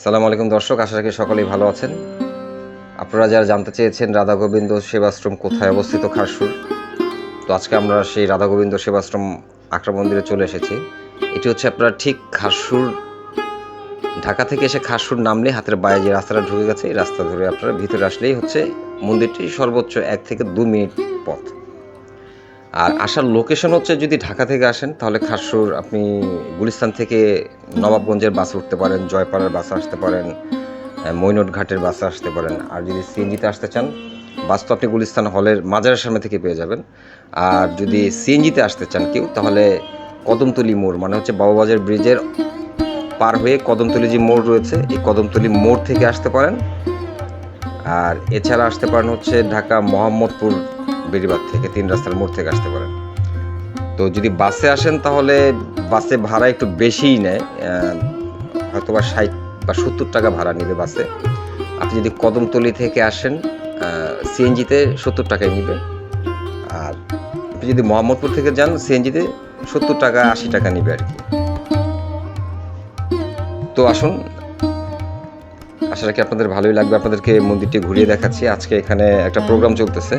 সালামু আলাইকুম দর্শক, আশা রাখি সকলেই ভালো আছেন। আপনারা যারা জানতে চেয়েছেন রাধা গোবিন্দ সেবাশ্রম কোথায় অবস্থিত খারসুর, তো আজকে আমরা সেই রাধা গোবিন্দ সেবাশ্রম আকরা মন্দিরে চলে এসেছি। এটি হচ্ছে আপনার ঠিক খারসুর, ঢাকা থেকে এসে খারসুর নামলে হাতের বাইরে যে রাস্তাটা ঢুকে গেছে, এই রাস্তা ধরে আপনারা ভিতরে আসলেই হচ্ছে মন্দিরটি। সর্বোচ্চ 1 থেকে 2 মিনিট পথ। আর আসার লোকেশন হচ্ছে, যদি ঢাকা থেকে আসেন তাহলে খারসুর আপনি গুলিস্তান থেকে নবাবগঞ্জের বাসে উঠতে পারেন, জয়পাড়ার বাসে আসতে পারেন, মৈনট ঘাটের বাসে আসতে পারেন। আর যদি সিএনজিতে আসতে চান, বাস তো আপনি গুলিস্তান হলের মাজারের সামনে থেকে পেয়ে যাবেন। আর যদি সিএনজিতে আসতে চান কেউ, তাহলে কদমতলি মোড়, মানে হচ্ছে বাবুবাজার ব্রিজের পার হয়ে কদমতলি যে মোড় রয়েছে, এই কদমতলি মোড় থেকে আসতে পারেন। আর এছাড়া আসতে পারেন হচ্ছে ঢাকা মোহাম্মদপুর বেড়িবাঁধ থেকে 3 রাস্তার মোড় থেকে আসতে পারেন। তো যদি বাসে আসেন তাহলে বাসে ভাড়া একটু বেশিই নেয়, হয়তো বা 60 বা 70 টাকা ভাড়া নেবে বাসে। আপনি যদি কদমতলি থেকে আসেন, সিএনজিতে 70 টাকায় নেবে। আর আপনি যদি মোহাম্মদপুর থেকে যান, সিএনজিতে 70 টাকা 80 টাকা নেবে আর কি। তো আসুন, আশা রাখি আপনাদের ভালোই লাগবে। আপনাদেরকে মন্দিরটি ঘুরিয়ে দেখাচ্ছি। আজকে এখানে একটা প্রোগ্রাম চলতেছে,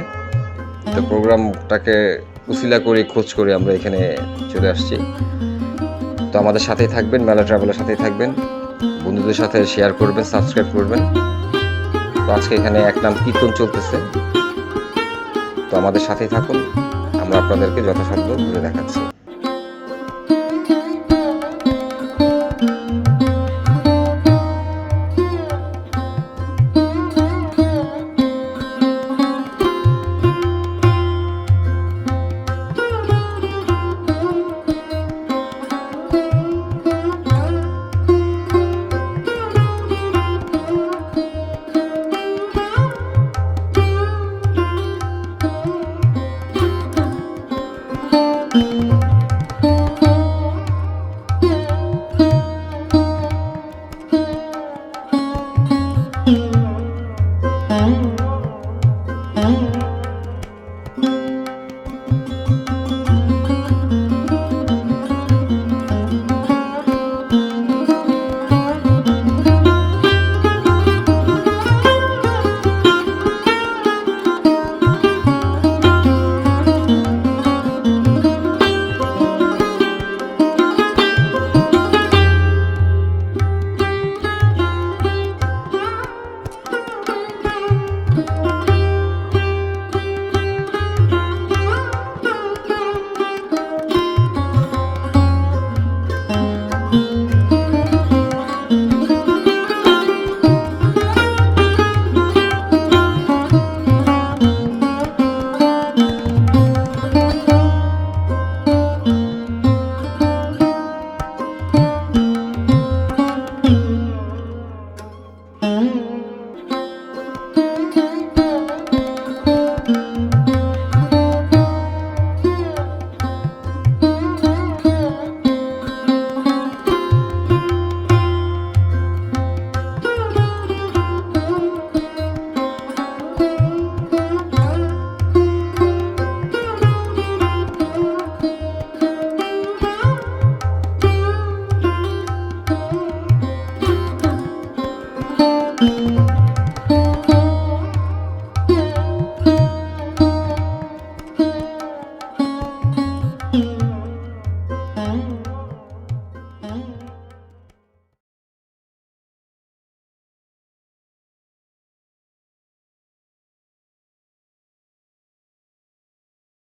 তো প্রোগ্রামটাকে উসিলা করে খোঁজ করে আমরা এখানে চলে আসছি। তো আমাদের সাথেই থাকবেন, মেলা ট্রাভেলের সাথেই থাকবেন, বন্ধুদের সাথে শেয়ার করবেন, সাবস্ক্রাইব করবেন। তো আজকে এখানে এক নাম কীর্তন চলতেছে, তো আমাদের সাথেই থাকুন, আমরা আপনাদেরকে যথাসাধ্য ঘুরে দেখাচ্ছি।